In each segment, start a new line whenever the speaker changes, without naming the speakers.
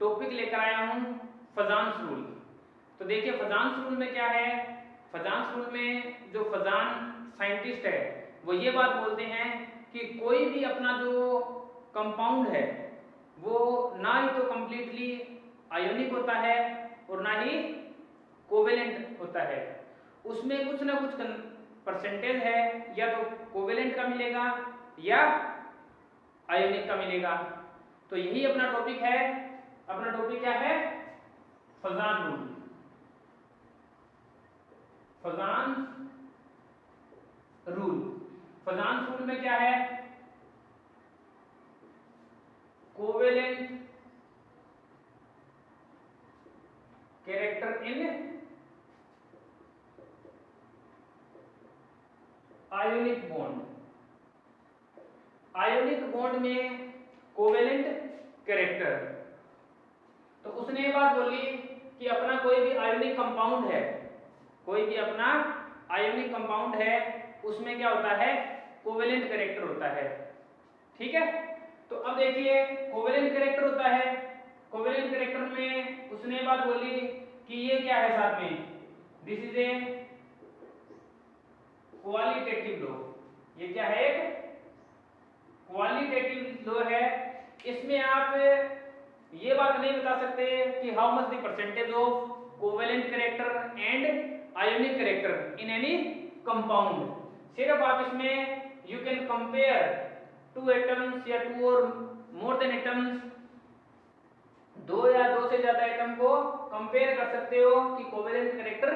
Topic लेकर आया हूँ फजान्स रूल। तो देखिए फजान्स रूल में क्या है, फजान्स रूल में जो फजान साइंटिस्ट है वो ये बात बोलते हैं कि कोई भी अपना जो कंपाउंड है वो ना ही तो कंप्लीटली आयोनिक होता है और ना ही कोवेलेंट होता है, उसमें कुछ ना कुछ परसेंटेज है, या तो कोवेलेंट का मिलेगा या आयोनिक का मिलेगा। तो यही अपना टॉपिक है। अपना टॉपिक क्या है? Fazan rule. Fazan rule, Fazan rule में क्या है? Covalent character in ionic bond. Ionic bond में कोवेलेंट कैरेक्टर। तो उसने ये बात बोली कि अपना कोई भी आयोनिक कंपाउंड है, कोई भी अपना आयोनिक कंपाउंड है, उसमें क्या होता है? कोवेलेंट कैरेक्टर होता है। ठीक है, तो अब देखिए कोवेलेंट कैरेक्टर होता है। कोवेलेंट कैरेक्टर में उसने बात बोली कि ये क्या है साथ में, this is a qualitative law. ये क्या है? एक क्वालिटेटिव लॉ है। इसमें आप ये बात नहीं बता सकते कि how much the percentage of covalent character and ionic character in any compound. सिर्फ आप इसमें you can compare two atoms या टू और मोर देन एटम्स, दो या दो से ज्यादा एटम को कंपेयर कर सकते हो कि कोवेलेंट कैरेक्टर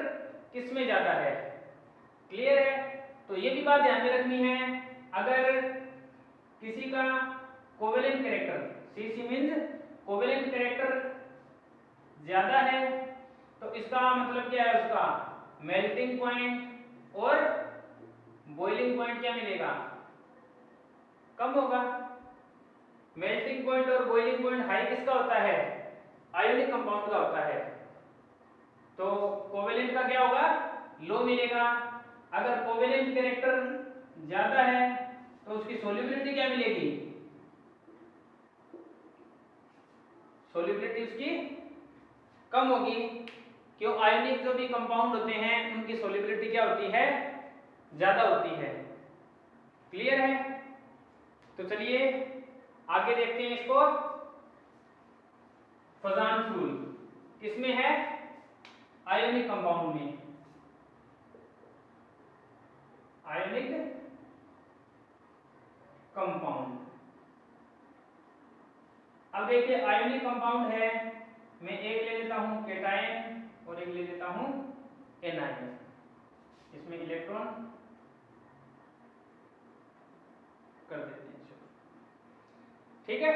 किसमें ज्यादा है। क्लियर है? तो ये भी बात ध्यान में रखनी है। अगर किसी का covalent character CC means covalent character ज्यादा है तो इसका मतलब क्या है? उसका मेल्टिंग पॉइंट और बॉइलिंग पॉइंट क्या मिलेगा? कम होगा। मेल्टिंग पॉइंट और बॉइलिंग पॉइंट हाई किसका होता है? आयोनिक कंपाउंड का होता है। तो कोवेलेंट का क्या होगा? लो मिलेगा। अगर कोवेलेंट कैरेक्टर ज्यादा है तो उसकी सोल्युबिलिटी क्या मिलेगी? सोल्युबिलिटी उसकी कम होगी। क्यों? आयोनिक जो भी कंपाउंड होते हैं उनकी सोल्युबिलिटी क्या होती है? ज्यादा होती है। क्लियर है? तो चलिए आगे देखते हैं इसको। फजान रूल किसमें है? आयोनिक कंपाउंड में। Ionic compound. अब देखिए आयोनिक कंपाउंड है, मैं एक ले लेता हूं केटायन और एक ले लेता हूं एनायन। इसमें इलेक्ट्रॉन कर देते हैं। ठीक है,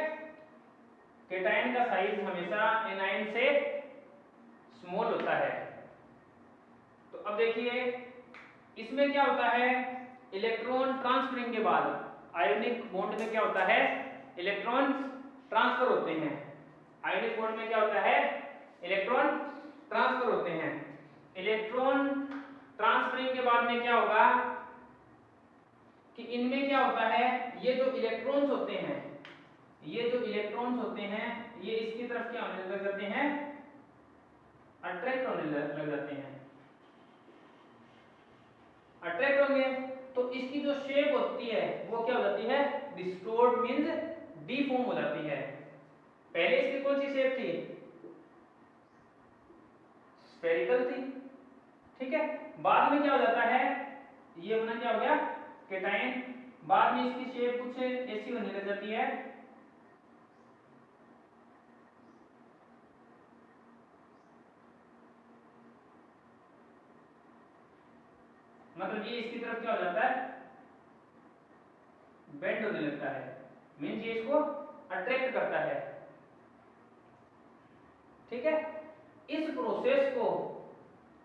केटायन का साइज हमेशा एनायन से स्मॉल होता है। तो अब देखिए इसमें क्या होता है? इलेक्ट्रॉन ट्रांसफरिंग के बाद आयोनिक बॉन्ड में क्या होता है? इलेक्ट्रॉन ट्रांसफर होते हैं। आयोनिक बॉन्ड में क्या होता है? इलेक्ट्रॉन ट्रांसफर होते हैं। इलेक्ट्रॉन ट्रांसफरिंग के बाद में क्या होगा कि इनमें क्या होता है? ये जो इलेक्ट्रॉन्स होते हैं, ये जो इलेक्ट्रॉन्स होते हैं ये इसकी तरफ क्या होने लग जाते हैं? अट्रैक्ट होने लग जाते हैं। अट्रैक्ट होंगे तो इसकी जो शेप होती है वो क्या हो जाती है? डिस्टोर्ट मींस डीफॉर्म हो जाती है। पहले इसकी कौन सी शेप थी? स्फेरिकल थी। ठीक है, बाद में क्या हो जाता है? ये अपना क्या हो गया? केटायन। बाद में इसकी शेप कुछ ऐसी होने लग जाती है, मतलब ये इसकी तरफ क्या हो जाता है? बेंड होने लगता है। मींस ये इसको अट्रैक्ट करता है। ठीक है, इस प्रोसेस को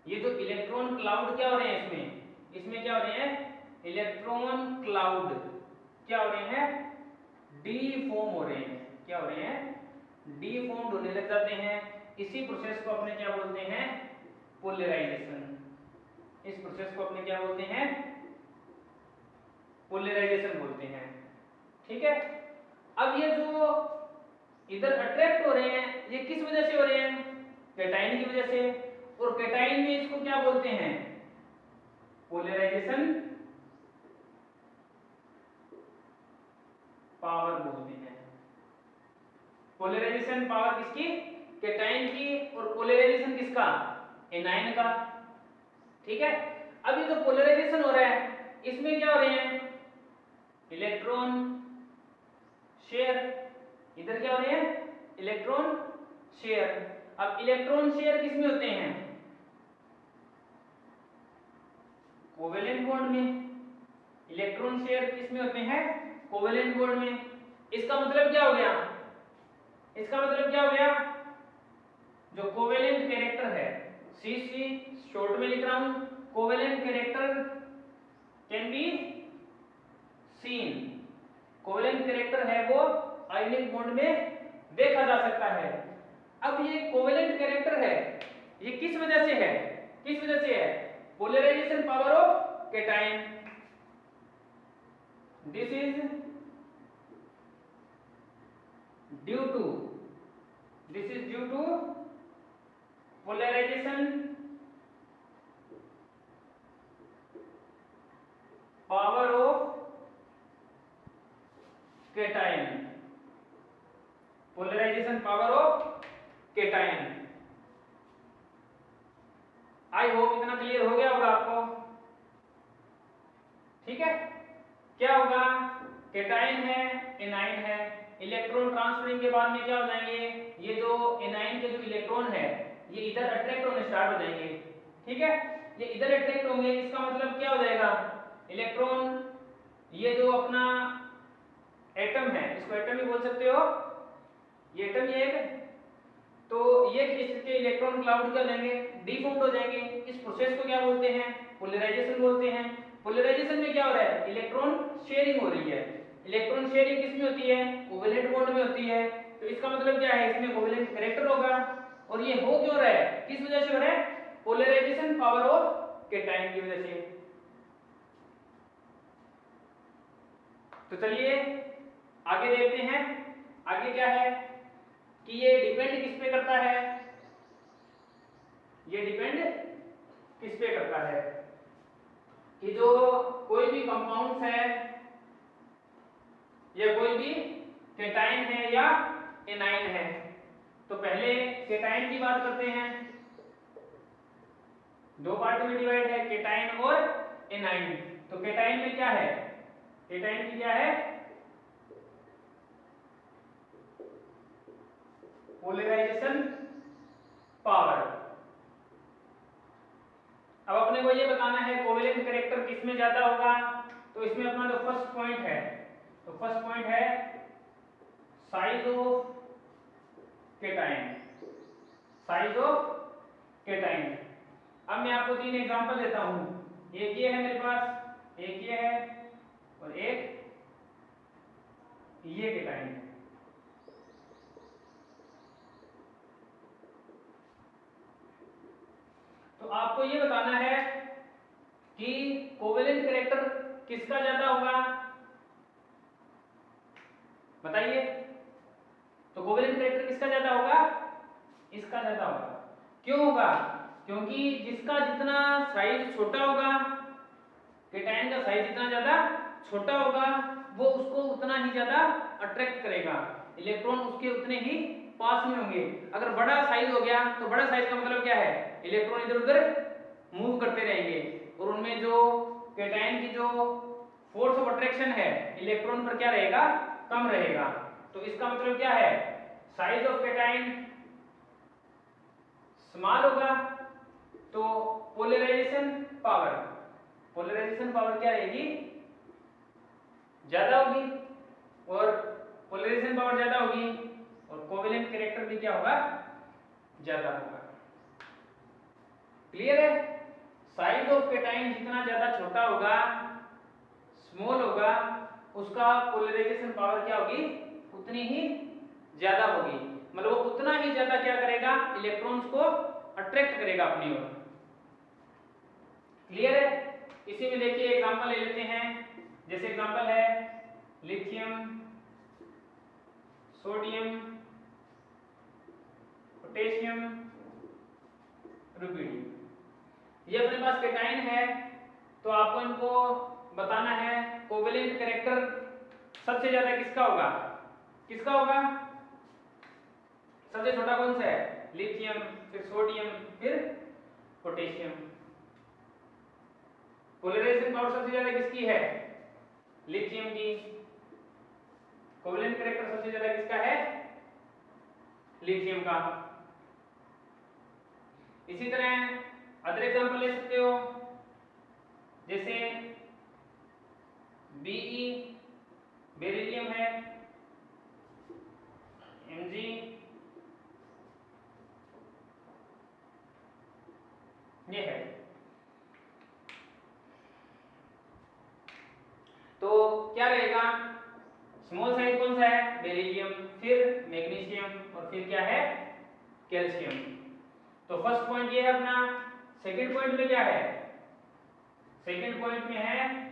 ये जो इलेक्ट्रॉन क्लाउड क्या हो रहे हैं इसमें क्या हो रहे हैं? इलेक्ट्रॉन क्लाउड क्या हो रहे हैं? डीफॉर्म हो रहे हैं। क्या हो रहे हैं? डीफॉर्म्ड होने लग जाते हैं। इसी प्रोसेस को अपने क्या बोलते हैं? पोलराइजेशन। इस प्रोसेस को अपने क्या बोलते हैं? पोलराइजेशन बोलते हैं। ठीक है, अब ये जो इधर अट्रैक्ट हो रहे हैं, ये किस वजह से हो रहे हैं? कैटाइन की वजह से। और कैटाइन में इसको क्या बोलते हैं? पोलराइजेशन पावर बोलते हैं। पोलराइजेशन पावर किसकी? कैटाइन की। और पोलराइजेशन किसका? एनायन का। ठीक है। अब ये जो पोलराइजेशन हो रहा है इसमें क्या हो रहे हैं? Electron share. इधर क्या हो रहे हैं? Electron share. अब इलेक्ट्रॉन शेयर किसमें होते हैं? कोवेलेंट बॉन्ड में। इलेक्ट्रॉन शेयर किसमें होते हैं? कोवेलेंट बॉन्ड में। इसका मतलब क्या हो गया? इसका मतलब क्या हो गया? जो कोवेलेंट कैरेक्टर है, सीसी शॉर्ट में लिख रहा हूं, covalent character can be seen. Covalent character है वो आयनिक बॉन्ड में देखा जा सकता है। अब ये कोवेलेंट कैरेक्टर है, ये किस वजह से है? किस वजह से है? Polarization power of cation. This is due to polarization power of cation. Polarization power of cation. I hope इतना क्लियर हो गया होगा आपको। ठीक है। क्या होगा? कैटाइन है, एनाइन है। इलेक्ट्रॉन ट्रांसफरिंग के बाद में क्या हो जाएंगे? ये जो एनाइन के जो इलेक्ट्रॉन है ये इधर अट्रैक्ट होने स्टार्ट हो जाएंगे। ठीक है। ये इधर अट्रैक्ट होंगे, इसका मतलब क्या हो जाएगा? इलेक्ट्रॉन, ये जो अपना एटम है, इसको एटम भी बोल सकते हो, ये एटम ही है, तो ये इसके इलेक्ट्रॉन क्लाउड क्या हो जाएंगे? डिफॉर्म्ड हो जाएंगे। इस प्रोसेस को क्या बोलते हैं? पोलराइजेशन बोलते हैं। पोलराइजेशन में क्या हो रहा है? इलेक्ट्रॉन शेयरिंग हो रही है। इलेक्ट्रॉन शेयरिंग किसमें होती है? कोवेलेंट बॉन्ड में होती है। तो इसका मतलब क्या है? इसमें कोवेलेंट कैरेक्टर होगा। और ये हो क्यों रहा है? किस वजह से हो रहा है? पोलराइजेशन पावर ऑफ कैटाइन की वजह से। तो चलिए आगे देखते हैं। आगे क्या है कि ये डिपेंड किस पे करता है? ये डिपेंड किस पे करता है कि जो कोई भी कंपाउंड्स है या कोई भी कैटाइन है या एनाइन है। तो पहले कैटाइन की बात करते हैं। दो पार्ट में डिवाइड है, कैटाइन और एनाइन। तो कैटाइन में क्या है? कैटाइन की क्या है? Polarization power. अब अपने को ये बताना है कोवेलेंट कैरेक्टर किसमें ज्यादा होगा। तो इसमें अपना जो फर्स्ट पॉइंट है, तो फर्स्ट पॉइंट है size of cation. Size of cation. अब मैं आपको तीन एग्जांपल देता हूं। एक ये है मेरे पास, एक ये है और एक ये कैटाइन है। तो आपको ये बताना है कि कोवेलेंट कैरेक्टर किसका ज्यादा होगा, बताइए। तो कोवेलेंट कैरेक्टर किसका ज्यादा होगा? इसका ज्यादा होगा। क्यों होगा? क्योंकि जिसका जितना साइज छोटा होगा, कैटाइन का साइज जितना ज्यादा छोटा होगा, वो उसको उतना ही ज्यादा अट्रैक्ट करेगा। इलेक्ट्रॉन उसके उतने ही पास में होंगे। अगर बड़ा साइज हो गया तो बड़ा साइज का मतलब क्या है? इलेक्ट्रॉन इधर उधर मूव करते रहेंगे और उनमें जो कैटाइन की जो फोर्स ऑफ अट्रैक्शन है इलेक्ट्रॉन पर क्या रहेगा? कम रहेगा। तो इसका मतलब क्या है? साइज ऑफ कैटाइन स्मॉल होगा तो पोलराइजेशन पावर, पोलराइजेशन पावर क्या रहेगी? ज्यादा होगी। और पोलराइजेशन पावर ज्यादा होगी और कोवेलेंट कैरेक्टर भी क्या होगा? ज्यादा होगा। क्लियर है? साइज ऑफ कैटाइन जितना ज्यादा छोटा होगा, स्मॉल होगा, उसका पोलराइजेशन पावर क्या होगी? उतनी ही ज्यादा होगी। मतलब वो उतना ही ज्यादा क्या करेगा? इलेक्ट्रॉन्स को अट्रैक्ट करेगा अपनी ओर। क्लियर है? इसी में देखिए एग्जांपल ले लेते हैं। जैसे एग्जांपल है लिथियम, सोडियम, पोटेशियम रुबिडियम। ये अपने पास केटाइन है, तो आपको इनको बताना है कोवेलेंट कैरेक्टर सबसे ज्यादा किसका होगा, किसका होगा, सबसे छोटा कौन सा है, लिथियम, फिर सोडियम, फिर पोटेशियम। पोलराइजेशन पावर सबसे ज्यादा किसकी है, लिथियम की। कोवेलेंट कैरेक्टर सबसे ज्यादा किसका है, लिथियम का। इसी तरह अदर एग्जांपल ले सकते हो, जैसे Be बेरिलियम है, Mg ये है। तो क्या रहेगा, स्मॉल साइज कौन सा है, बेरिलियम, फिर मैग्नीशियम और फिर क्या है, कैल्शियम। तो फर्स्ट पॉइंट ये है अपना। सेकंड पॉइंट में क्या है, सेकंड पॉइंट में है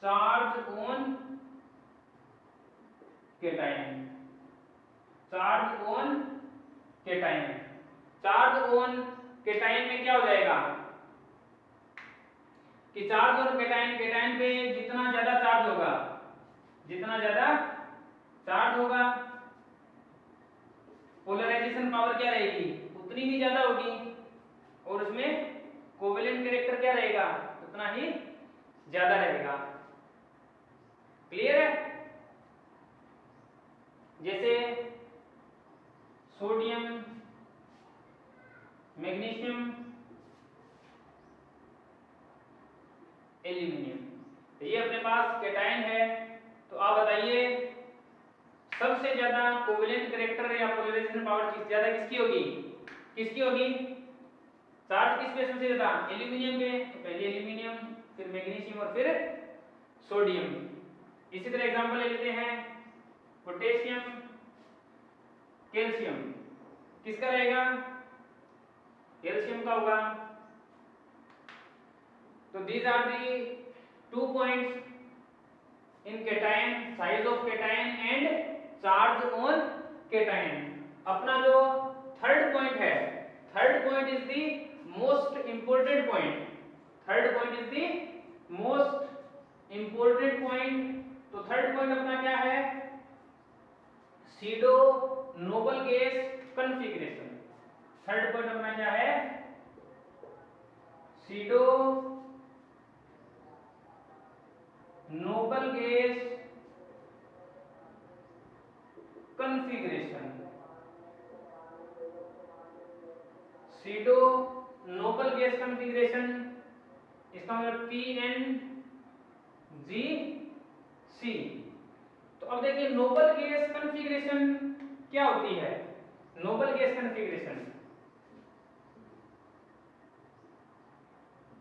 charge on cation, charge on cation. Charge on cation में क्या हो जाएगा कि चार्ज ऑन केटाइन, केटाइन पे जितना ज्यादा चार्ज होगा, जितना ज्यादा चार्ज होगा, पोलराइजेशन पावर क्या रहेगी, उतनी ही ज्यादा होगी, और उसमें कोवेलेंट कैरेक्टर क्या रहेगा, उतना ही ज्यादा रहेगा। क्लियर है। जैसे सोडियम, मैग्नीशियम, एल्यूमिनियम, तो ये अपने पास केटाइन है। तो आप बताइए सबसे ज्यादा कोवेलेंट कैरेक्टर या पोलराइजेशन पावर किसकी होगी, किसकी होगी, चार्ज किस पे सबसे ज्यादा, एल्यूमिनियम पे, तो पहले एल्यूमिनियम, फिर मैग्नीशियम और फिर सोडियम। इसी तरह एग्जांपल ले लेते हैं पोटेशियम, कैल्शियम, किसका रहेगा, कैल्शियम का होगा। तो these are the 2 points in cation, size of cation and charge on cation। अपना जो थर्ड पॉइंट है, third point is the most important point, third point is the most important point. तो third point अपना क्या है, pseudo noble gas configuration. Third point अपना क्या है, pseudo noble gas configuration. Pseudo noble gas configuration, इसका मतलब PNGC। तो अब देखिए नोबल गैस कॉन्फ़िगरेशन क्या होती है, Nobel gas configuration,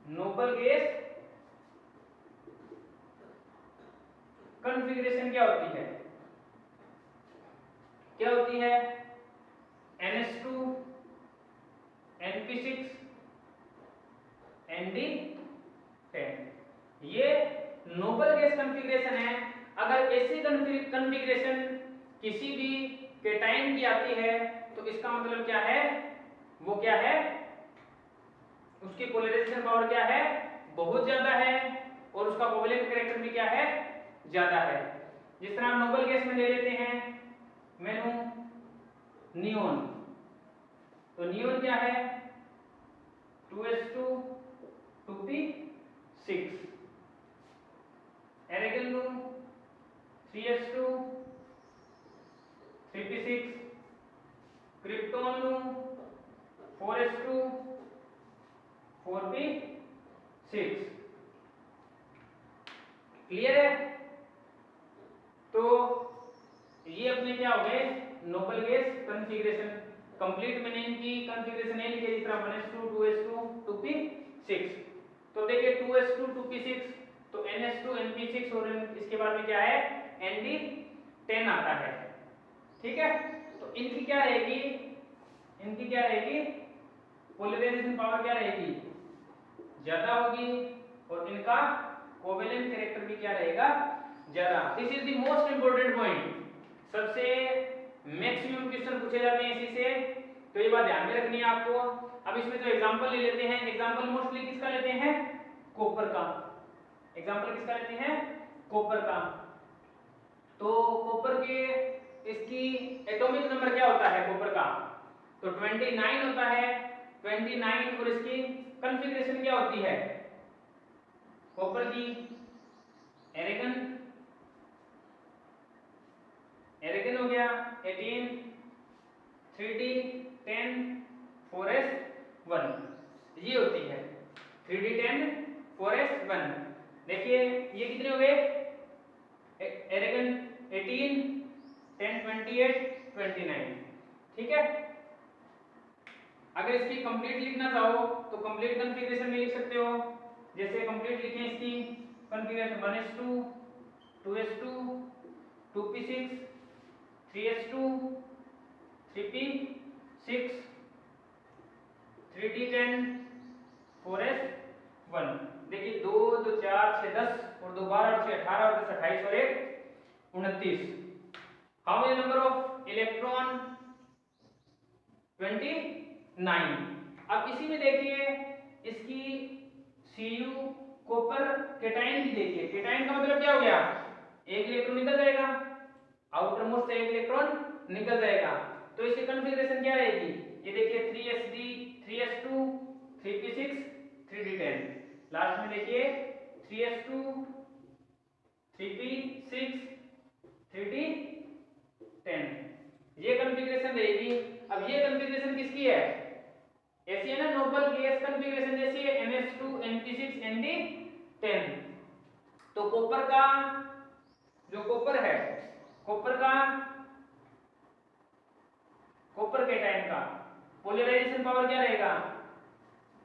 Nobel gas configuration क्या होती है, क्या होती है, NH2 NP6 ND10, ये नोबल गैस कॉन्फ़िगरेशन है। अगर ऐसी कॉन्फ़िगरेशन किसी भी केटाइन की आती है तो इसका मतलब क्या है, वो क्या है, उसकी पोलराइजेशन पावर क्या है, बहुत ज्यादा है, और उसका कोवेलेंट कैरेक्टर भी क्या है, ज्यादा है। जिस तरह हम नोबल गैस में ले लेते हैं मेनू नियोन, तो नियोन क्या है, 2s2 2p6, argan 3s2 3p6, krypton 4s2 4p6। Clear है। तो ये अपने क्या हो गए, नोबल गैस कॉन्फ़िगरेशन कंप्लीट। मैंने इनकी कॉन्फ़िगरेशन ये लिखी जिस तरह 1s2 2s2 2p6। तो देखिए 2s2 2p6, तो ns2 np6, और इसके बाद में क्या है, nd10 आता है। ठीक है। तो इनकी क्या रहेगी, इनकी क्या रहेगी, पोलराइजेशन पावर क्या रहेगी, ज्यादा होगी, और इनका कोवेलेंट कैरेक्टर भी क्या रहेगा, ज्यादा। This is the most important point, सबसे मैक्सिमम क्वेश्चन पूछे जाते हैं इसी से, तो ये बात ध्यान में रखनी है आपको। अब इसमें जो एग्जांपल ले लेते हैं, एग्जांपल मोस्टली किसका लेते हैं, कॉपर का। एग्जांपल किसका लेते हैं, कॉपर का। तो कॉपर के इसकी एटॉमिक नंबर क्या होता है कॉपर का, तो 29 होता है, 29। और इसकी कॉन्फ़िगरेशन क्या होती है कॉपर की, एरेगन, एरेगन हो गया 18, 3d 10, 4s1, ये होती है 3d 10, 4s1। देखिए ये कितने हो गए, एरेगन 18, 10, 28, 29, ठीक है। अगर इसकी कंप्लीट लिखना चाहो तो कंप्लीट कॉन्फ़िगरेशन में लिख सकते हो। जैसे कंप्लीट लिखें इसकी configuration 1s2, 2s2, 2p6, 3s2, 3p6, 3d10, 4s1। देखिए 2 2 4 6 10 और 2 12 और 6 18 और 10 28 और 1 29। How many number of electron, 29। अब इसी में देखिए इसकी Cu कॉपर केटाइन की, देखिए केटाइन का मतलब क्या हो गया, एक इलेक्ट्रॉन निकल जाएगा, आउटर मोस्ट से एक इलेक्ट्रॉन निकल जाएगा। तो इसकी कॉन्फ़िगरेशन क्या रहेगी, ये देखिए 3sd, 3s2, 3p6, 3d10। Last में देखिए 3s2, 3p6, 3d10, ये कॉन्फ़िगरेशन रहेगी। अब ये कॉन्फ़िगरेशन किसकी है, ऐसी है ना नोबल गैस कॉन्फ़िगरेशन जैसी है, ns2, np6, nd10। तो कॉपर का जो कॉपर है, कॉपर का, कॉपर केटाइन का पोलराइजेशन पावर क्या रहेगा,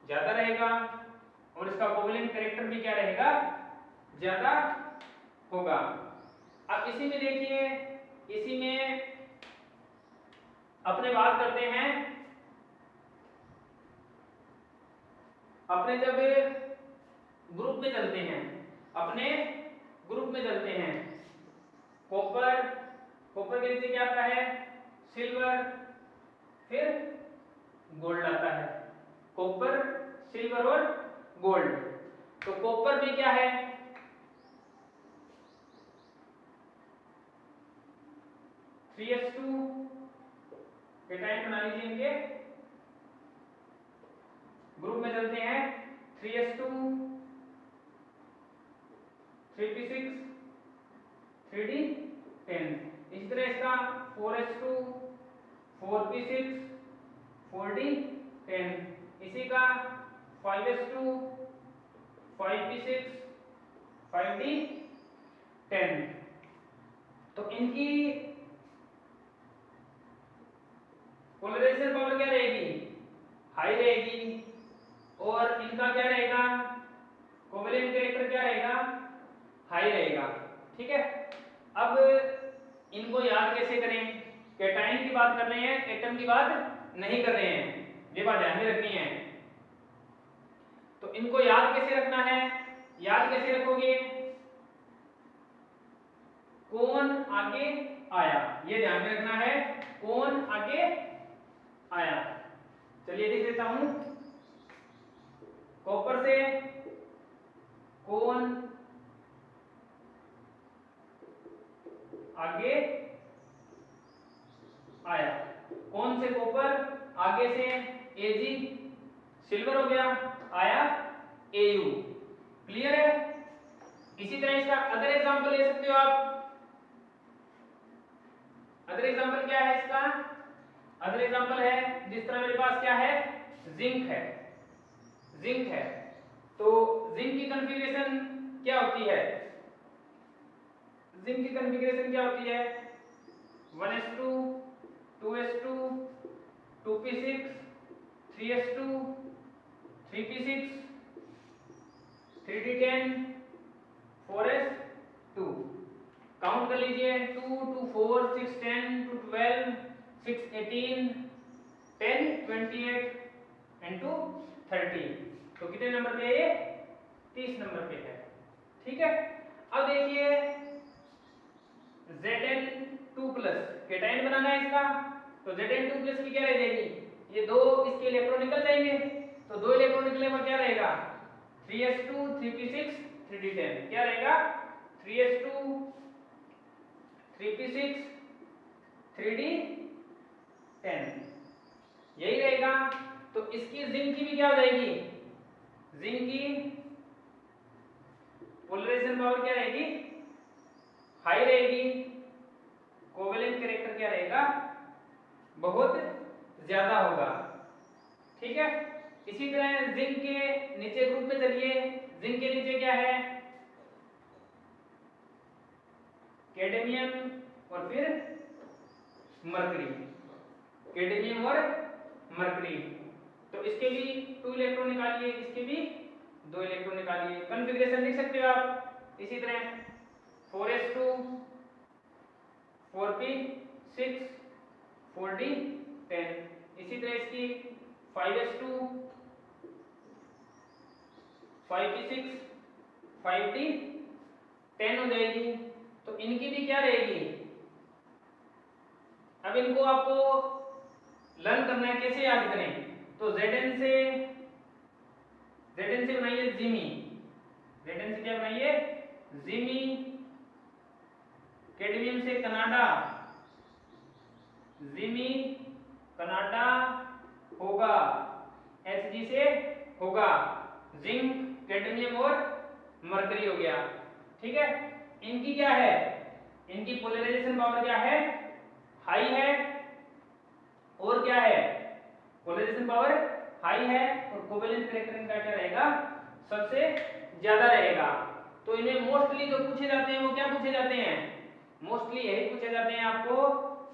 ज्यादा रहेगा, और इसका कोवेलेंट कैरेक्टर भी क्या रहेगा, ज्यादा होगा। अब इसी में देखिए, इसी में अपने बात करते हैं, अपने जब ग्रुप में चलते हैं, अपने ग्रुप में चलते हैं, कॉपर, कॉपर के नीचे क्या आता है, सिल्वर, फिर गोल्ड आता है, कॉपर, सिल्वर और गोल्ड। तो कॉपर में क्या है, 3s2 केटाइन बना लीजिए, इनके ग्रुप में चलते हैं, 3s2, 3p6, 3d10। इसी तरह इसका 4s2, 4p6, 4d10, इसी का 5s2, 5p6, 5d10। तो इनकी पोलराइजेशन पावर क्या रहेगी, हाई रहेगी, और इनका क्या रहेगा, कोवेलेंट कैरेक्टर क्या रहेगा, हाई रहेगा, ठीक है। अब इनको याद कैसे करें, कैटाइन की बात कर रहे हैं, एटम की बात नहीं कर रहे हैं, ये बात ध्यान में रखनी है। तो इनको याद कैसे रखना है, याद कैसे रखोगे, कौन आगे आया, ये ध्यान में रखना है, कौन आगे आया। चलिए लिख देता हूं, कॉपर से कौन आगे आया, कौन से कॉपर, आगे से Ag, सिल्वर हो गया, आया Au, क्लियर है। इसी तरह इसका अदर एग्जांपल ले सकते हो आप। अदर एग्जांपल क्या है इसका, अदर एग्जांपल है, जिस तरह मेरे पास क्या है, जिंक है, जिंक है। तो जिंक की कॉन्फ़िगरेशन क्या होती है, जिंक की कॉन्फ़िगरेशन क्या होती है, 1s2, 2s2, 2p6, 3s2, 3p6, 3d10, 4s2। Count कर लीजिए, 2 2 4 6 10 2 12 6 18 10 28 एंड 2 30। तो कितने नंबर पे है ये, 30 नंबर पे है, ठीक है। अब देखिए Zn टू प्लस कैटायन बनाना है इसका, तो Zn2+ की क्या रह जाएगी, ये दो इसके इलेक्ट्रॉन निकल जाएंगे, तो दो इलेक्ट्रॉन निकलने पर क्या रहेगा 3s2 3p6 3d10, क्या रहेगा 3s2 3p6 3d10 यही रहेगा। तो इसकी जिंक की भी क्या हो जाएगी, जिंक की पोलराइजेशन पावर क्या रहेगी, हाई रहेगी, कोवेलेंट कैरेक्टर क्या रहेगा, बहुत ज्यादा होगा। ठीक है, इसी तरह जिंक के नीचे ग्रुप में चलिए, जिंक के नीचे क्या है, कैडमियम और फिर मरकरी, कैडमियम और मरकरी, तो इसके भी 2 इलेक्ट्रॉन निकालिए, इसके भी 2 इलेक्ट्रॉन निकालिए, कॉन्फ़िगरेशन लिख सकते हो आप इसी तरह 4s2 4p6 4d10, इसी तरह इसकी 5s2 5p6 5d10 हो जाएगी। तो इनकी भी क्या रहेगी, अब इनको आपको लर्न करना है, कैसे याद करें, तो Zn से बनाइए जिमी, Zn से क्या बनाइए जिमी, कैडमियम से कनाडा, जिमी कनाडा होगा, Hg से होगा जिंक, कैडमियम और मरकरी हो गया। ठीक है, इनकी क्या है, इनकी पोलराइजेशन पावर क्या है, हाई है, और क्या है पोलराइजेशन पावर हाई है, और कोवेलेंट कैरेक्टर इनका क्या रहेगा, सबसे ज्यादा रहेगा। तो इन्हें मोस्टली जो पूछे जाते हैं वो क्या पूछे जाते हैं, मोस्टली यही पूछे जाते हैं, आपको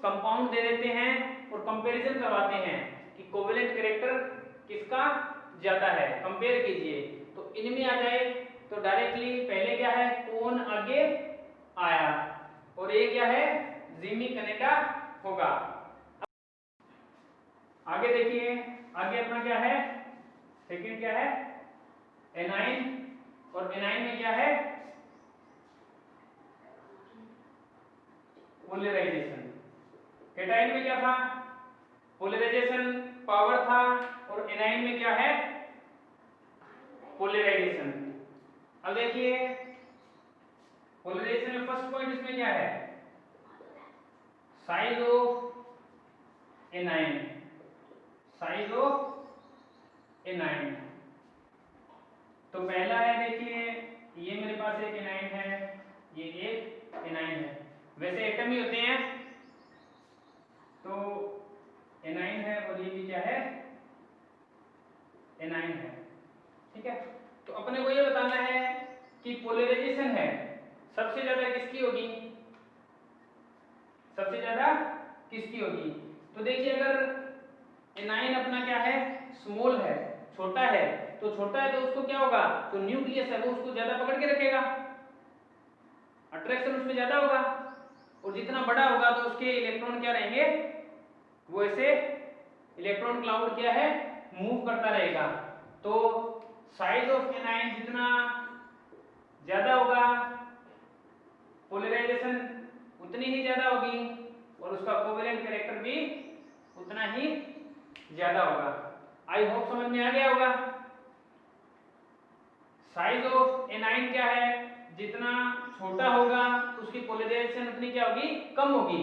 कंपाउंड दे देते हैं और कंपैरिजन करवाते हैं कि कोवेलेंट कैरेक्टर किसका ज्यादा है, कंपेयर कीजिए। तो इनमें आ जाए तो डायरेक्टली पहले क्या है, कौन आगे आया, और ये क्या है जिमी कनाडा होगा। आगे देखिए, आगे अपना क्या है, सेकंड क्या है एनाइन, और एनाइन में क्या है पोलराइजेशन, कैटायन में क्या था पोलराइजेशन पावर था, और एनाइन में क्या है पोलराइजेशन। अब देखिए पोलराइजेशन में फर्स्ट पॉइंट इसमें क्या है, size of anion, size of anion. तो पहला है देखिए, ये मेरे पास एक एनाइन है, ये एक एनाइन है, वैसे एटम ही होते हैं, तो एनाइन है और ये भी क्या है एनाइन है। ठीक है, तो अपने को ये बताना है कि पोलराइजेशन है सबसे ज्यादा किसकी होगी, सबसे ज्यादा किसकी होगी। तो देखिए अगर एनाइन अपना क्या है स्मॉल है, छोटा है, तो छोटा है तो उसको क्या होगा, तो न्यूक्लियस है वो उसको ज्यादा पकड़ के रखेगा, अट्रैक्शन उसमें ज्यादा होगा, और जितना बड़ा होगा तो उसके इलेक्ट्रॉन क्या रहेंगे, वो ऐसे इलेक्ट्रॉन क्लाउड क्या है मूव करता रहेगा। तो साइज ऑफ एनाइन जितना ज्यादा होगा पोलराइजेशन उतनी ही ज्यादा होगी, और उसका कोवेलेंट कैरेक्टर भी उतना ही ज्यादा होगा। आई होप समझ में आ गया होगा। साइज ऑफ एनाइन क्या है, जितना छोटा होगा उसकी पोलराइजेशन उतनी क्या होगी कम होगी,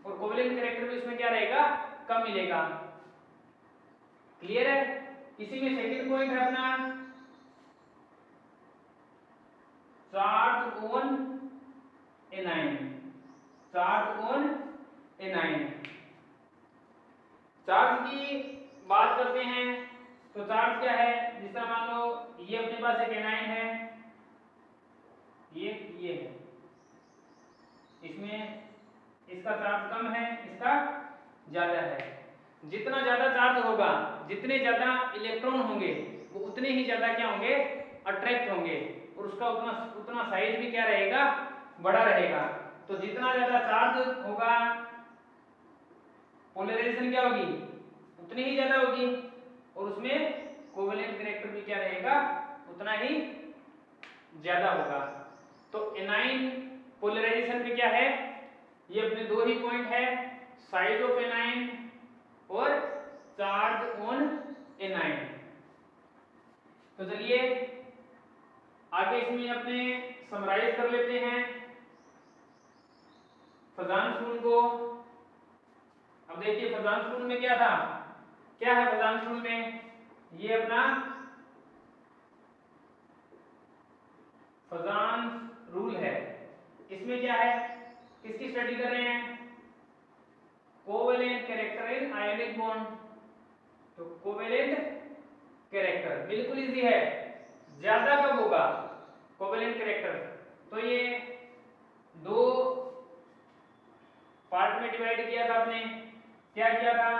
और कोवेलेंट कैरेक्टर भी उसमें क्या रहेगा कम मिलेगा। क्लियर है। इसी में सेकंड पॉइंट है अपना charge on A9, charge on A9. Charge की बात करते हैं तो चार्ज क्या है, जिस तरह मान लो ये अपने पास एक एनाइन है, ये है, इसमें इसका चार्ज कम है, इसका ज्यादा है। जितना ज्यादा चार्ज होगा, जितने ज्यादा इलेक्ट्रॉन होंगे वो उतने ही ज्यादा क्या होंगे अट्रैक्ट होंगे, और उसका उतना साइज भी क्या रहेगा बड़ा रहेगा। तो जितना ज्यादा चार्ज होगा पोलराइजेशन क्या होगी उतनी ही ज्यादा होगी, और उसमें कोवेलेंट कैरेक्टर भी क्या रहेगा उतना ही ज्यादा होगा। तो एनाइन पोलराइजेशन में क्या है ये अपने दो ही पॉइंट है, साइज ऑफ एनाइन और चार्ज ऑन एनाइन। तो चलिए आगे इसमें अपने समराइज कर लेते हैं फजानशून को। अब देखिए फजानशून में क्या था, क्या है फजानशून में, ये अपना फजान रूल है। इसमें क्या है, किसकी स्टडी कर रहे हैं, covalent character in ionic bond. तो कोवेलेंट कैरेक्टर बिल्कुल इजी है, ज्यादा कब होगा कोवेलेंट कैरेक्टर, तो ये दो पार्ट में डिवाइड किया था आपने, क्या किया था,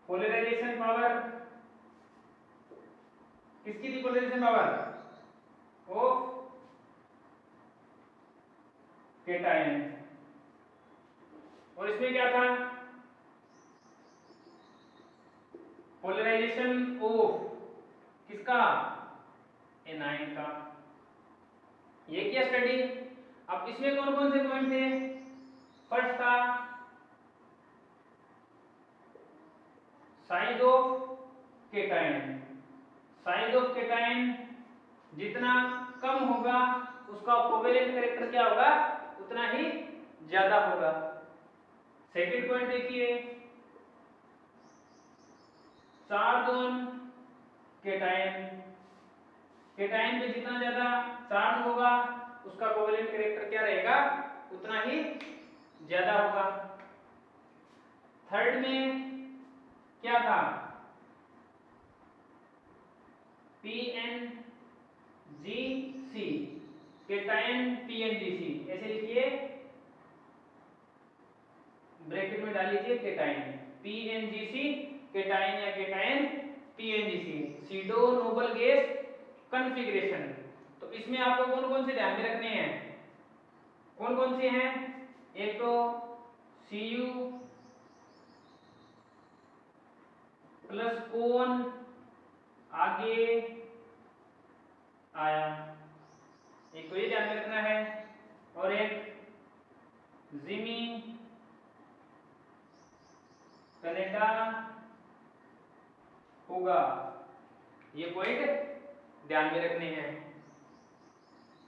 पोलराइजेशन पावर, किसकी थी पोलराइजेशन पावर, ऑफ केटायन, और इसमें क्या था, पोलराइजेशन ऑफ किसका, एनाइन का। ये किया स्टडी। अब इसमें कौन कौन से पॉइंट थे, फर्स्ट था size of cation, size of cation जितना कम होगा उसका कोवेलेंट कैरेक्टर क्या होगा, उतना ही ज्यादा होगा। सेकंड पॉइंट देखिए, चार्ज ऑन केटायन, केटायन पे जितना ज्यादा चार्ज होगा उसका कोवेलेंट कैरेक्टर क्या रहेगा, उतना ही ज्यादा होगा। थर्ड में क्या था, PNGC, केटायन PNGC, ऐसे लिखिए, ब्रैकेट में डाल लीजिए केटायन PNGC, केटायन या cation PNGC, pseudo noble gas configuration. तो इसमें आपको कौन कौन से ध्यान में रखने हैं, कौन कौन से हैं, एक तो Cu प्लस कोन आगे आया, एक तो ये ध्यान में रखना है, और एक जिमी कनाडा होगा, ये पॉइंट ध्यान में रखने हैं।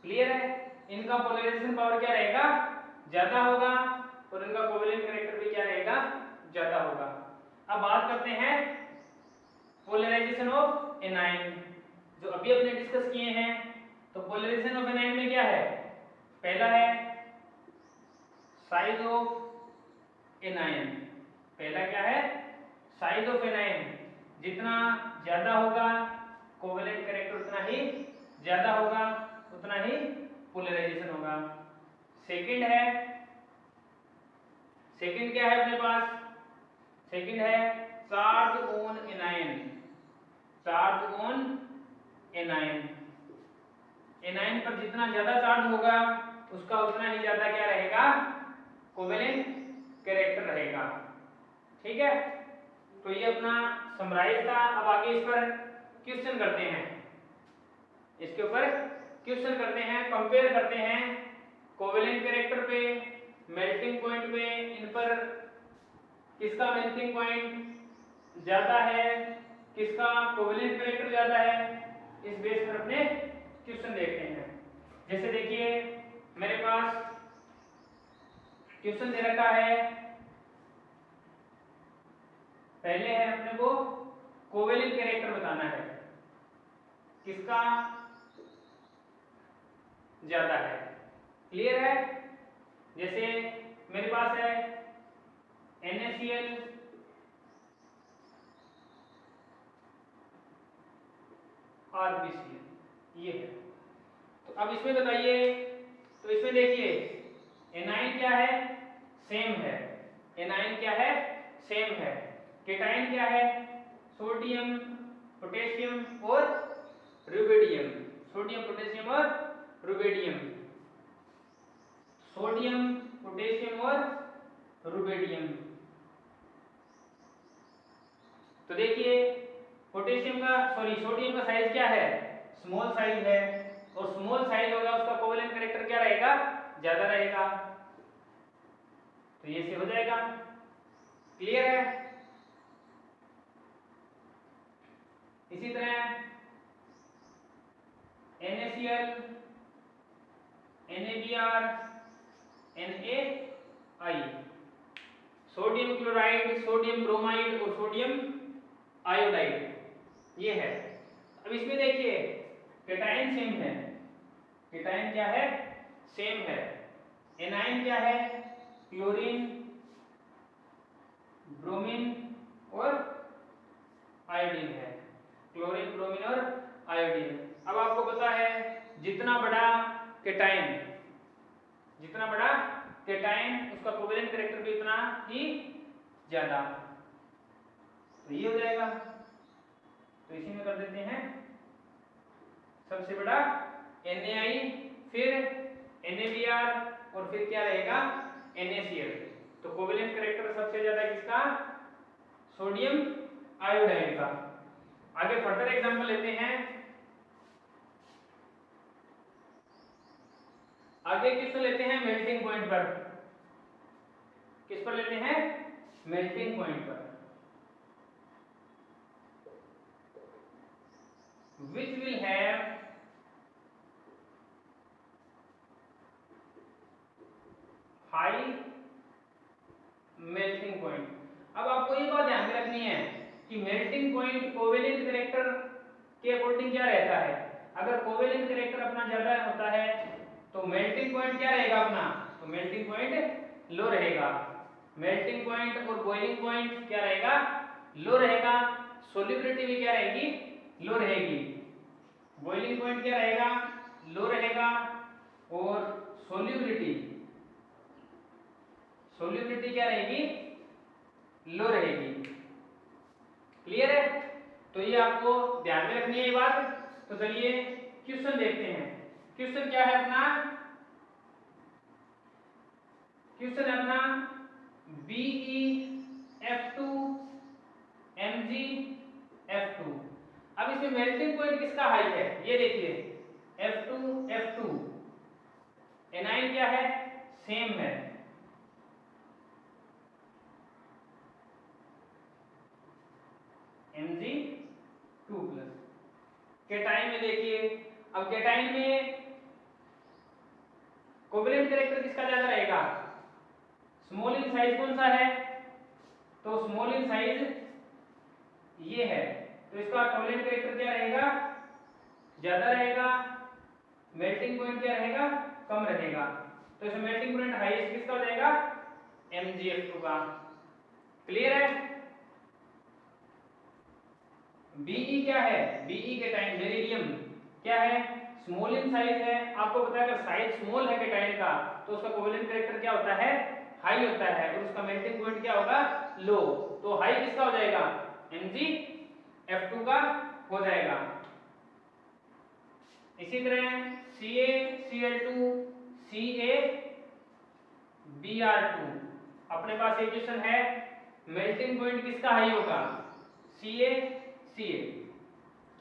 क्लियर है, इनका पोलराइजेशन पावर क्या रहेगा, ज्यादा होगा, और इनका कोवेलेंट कैरेक्टर भी क्या रहेगा, ज्यादा होगा। अब बात करते हैं पोलराइजेशन ऑफ एनाइन, जो अभी अपने डिस्कस किए हैं। तो पोलराइजेशन ऑफ एनाइन में क्या है, पहला है साइज ऑफ एनाइन, पहला क्या है, साइज ऑफ एनाइन, जितना ज्यादा होगा कोवेलेंट कैरेक्टर उतना ही ज्यादा होगा, उतना ही पोलराइजेशन होगा। सेकंड है, सेकंड क्या है अपने पास, सेकंड है charge on A9, charge on A9, A9 पर जितना ज्यादा चार्ज होगा उसका उतना ही ज्यादा क्या रहेगा, कोवेलेंट कैरेक्टर रहेगा। ठीक है, तो ये अपना समराइज था। अब आगे इस पर क्वेश्चन करते हैं, इसके ऊपर क्वेश्चन करते हैं, कंपेयर करते हैं कोवेलेंट कैरेक्टर पे, मेल्टिंग पॉइंट पे, इन पर किसका मेल्टिंग पॉइंट ज्यादा है, किसका कोवेलेंट कैरेक्टर ज्यादा है, इस बेस पर अपने क्वेश्चन देखते हैं। जैसे देखिए मेरे पास क्वेश्चन दे रखा है, पहले है अपने को कोवेलेंट कैरेक्टर बताना है, किसका ज्यादा है। क्लियर है, जैसे मेरे पास है NaCl RbCl, ये है। तो अब इसमें बताइए, तो इसमें देखिए एनाइन क्या है, सेम है, एनाइन क्या है, सेम है। केटाइन क्या है, सोडियम पोटेशियम और रुबिडियम, सोडियम पोटेशियम और रुबिडियम, सोडियम पोटेशियम और रुबिडियम। तो देखिए पोटेशियम का, सॉरी सोडियम का साइज क्या है, स्मॉल साइज है, और स्मॉल साइज होगा उसका कोवेलेंट कैरेक्टर क्या रहेगा, ज्यादा रहेगा। तो ये से हो जाएगा। क्लियर है? इसी तरह NaCl, NaBr, NaI, sodium chloride, sodium bromide और सोडियम आयोडाइड, ये है। अब इसमें देखिए कैटायन सेम है, कैटायन क्या है, सेम है। एनायन क्या है, क्लोरीन, ब्रोमीन और आयोडीन है, क्लोरीन, ब्रोमीन और आयोडीन। अब आपको पता है जितना बड़ा कैटायन, जितना बड़ा कैटायन उसका कोवेलेंट कैरेक्टर भी उतना ही ज्यादा। तो ये हो जाएगा। तो इसी में कर देते हैं सबसे बड़ा NaI, फिर NaBr और फिर क्या रहेगा NaCl। तो कोवेलेंट कैरेक्टर सबसे ज्यादा किसका, सोडियम आयोडाइड का। आगे फर्दर एग्जांपल लेते हैं। आगे किस पर लेते हैं, मेल्टिंग पॉइंट पर। किस पर लेते हैं, मेल्टिंग पॉइंट पर। which will have high melting point। अब आपको ये बात ध्यान में रखनी है कि मेल्टिंग पॉइंट कोवेलेंट कैरेक्टर के अकॉर्डिंग क्या रहता है। अगर कोवेलेंट कैरेक्टर अपना ज्यादा होता है तो मेल्टिंग पॉइंट क्या रहेगा अपना, तो मेल्टिंग पॉइंट लो रहेगा। मेल्टिंग पॉइंट और बॉइलिंग पॉइंट क्या रहेगा, लो रहेगा। सोल्युबिलिटी भी क्या रहेगी, लो रहेगी। बॉइलिंग पॉइंट क्या रहेगा, लो रहेगा। और सोल्युबिलिटी, सोल्युबिलिटी क्या रहेगी, लो रहेगी। क्लियर है? तो ये आपको ध्यान में रखनी है ये बात। तो चलिए क्वेश्चन देखते हैं। क्वेश्चन क्या है अपना, क्वेश्चन है अपना BeF2 MgF2। अब इसमें मेल्टिंग पॉइंट किसका हाई है, ये देखिए F2 एनाइन क्या है, सेम है। Mg2 plus. कैटाइन में देखिए, अब कैटाइन में कोवेलेंट कैरेक्टर किसका ज्यादा रहेगा, स्मॉल इन साइज कौन सा है, तो स्मॉल इन साइज ये है। तो इसका कोवेलेंट कैरेक्टर क्या रहेगा, ज्यादा रहेगा। मेल्टिंग पॉइंट क्या रहेगा, कम रहेगा। तो इसमें मेल्टिंग पॉइंट हाईएस्ट किसका हो जाएगा, MgF2 का। क्लियर है? Be क्या है, Be कैटाइन बेरिलियम क्या है, स्मॉल इन साइज है। आपको पता है अगर साइज स्मॉल है कैटाइन का तो उसका कोवेलेंट कैरेक्टर क्या होता है, हाई होता है। और उसका मेल्टिंग पॉइंट क्या होगा, लो। तो हाई किसका हो जाएगा, MgF2 का हो जाएगा। इसी तरह CaCl2 CaBr2, अपने पास इक्वेशन है। मेल्टिंग पॉइंट किसका हाई होगा, CaCl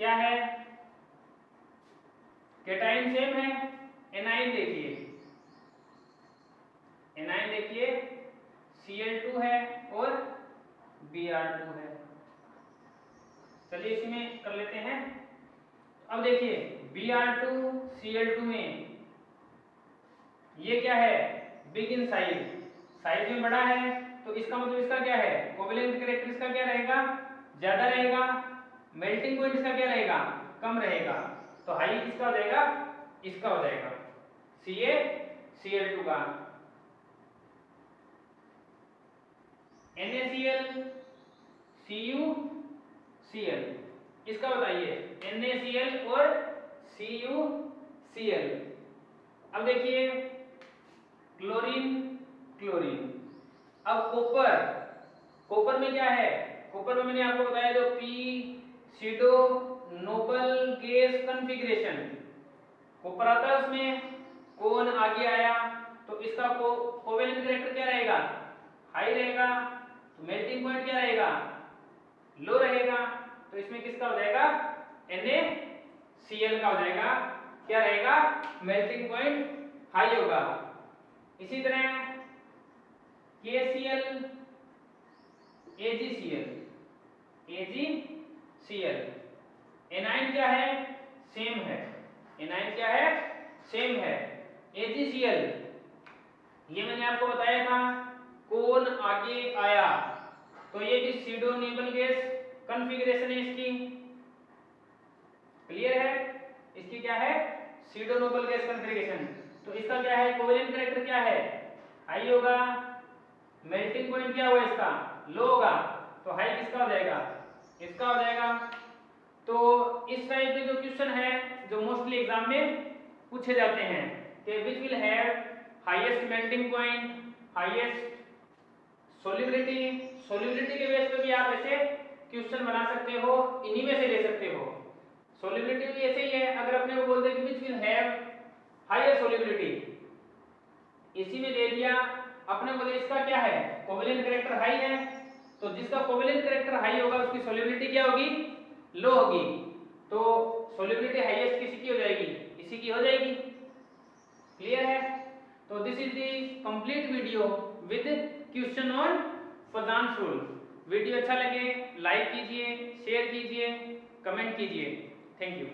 क्या है, कैटाइन सेम है। एनाइन देखिए, एनाइन देखिए Cl2 है और Br2 है। चलिए इसमें कर लेते हैं। अब देखिए Br2 Cl2 में ये क्या है, बिग इन साइज, साइज में बड़ा है। तो इसका मतलब इसका क्या है, कोवेलेंट कैरेक्टर इसका क्या रहेगा, ज्यादा रहेगा। मेल्टिंग पॉइंट इसका क्या रहेगा, कम रहेगा। तो हाई किसका हो जाएगा, इसका हो जाएगा CaCl2 का। NaCl CuCl, इसका बताइए NaCl और CuCl। अब देखिए क्लोरीन, क्लोरीन। अब कॉपर, कॉपर में क्या है, कॉपर में मैंने आपको बताया जो p pseudo noble gas configuration, copper आता है उसमें कौन आगे आया। तो इसका कोवेलेंट कैरेक्टर क्या रहेगा, हाई रहेगा। तो मेल्टिंग पॉइंट क्या रहेगा, लो रहेगा। तो इसमें किसका हो जाएगा, NaCl का हो जाएगा क्या रहेगा, मेल्टिंग पॉइंट हाई होगा। इसी तरह KCl AgCl एनाइन क्या है, सेम है, एनाइन क्या है, सेम है। AgCl ये मैंने आपको बताया था, कौन आगे आया, तो ये भी सीडो नेबल गैस कॉन्फ़िगरेशन है इसकी, क्लियर है, इसकी क्या है, सीडो नोबल गैस कॉन्फ़िगरेशन। तो इसका क्या है, कोवेलेंट कैरेक्टर क्या है, हाई होगा, मेल्टिंग पॉइंट क्या होगा इसका, लो होगा, तो हाई किसका हो जाएगा, इसका हो जाएगा। तो इस टाइप के जो क्वेश्चन है जो मोस्टली एग्जाम में पूछे जाते हैं कि which will have highest melting point, highest solubility के बेस पे भी आप ऐसे क्वेश्चन बना सकते हो, इन्हीं में से ले सकते हो। सोल्युबिलिटी भी ऐसे ही है, अगर अपने को बोल दे कि which will have higher solubility, इसी में दे दिया अपने को, इसका क्या है, कोवेलेंट कैरेक्टर हाई है, तो जिसका कोवेलेंट कैरेक्टर हाई होगा उसकी सोल्युबिलिटी क्या होगी, लो होगी, तो सोल्युबिलिटी हाईएस्ट किसी की हो जाएगी, इसी की हो जाएगी, क्लियर है। तो this is the complete video with question on फजान्स rule. Video अच्छा लगे लाइक कीजिए, शेयर कीजिए, कमेंट कीजिए। Thank you.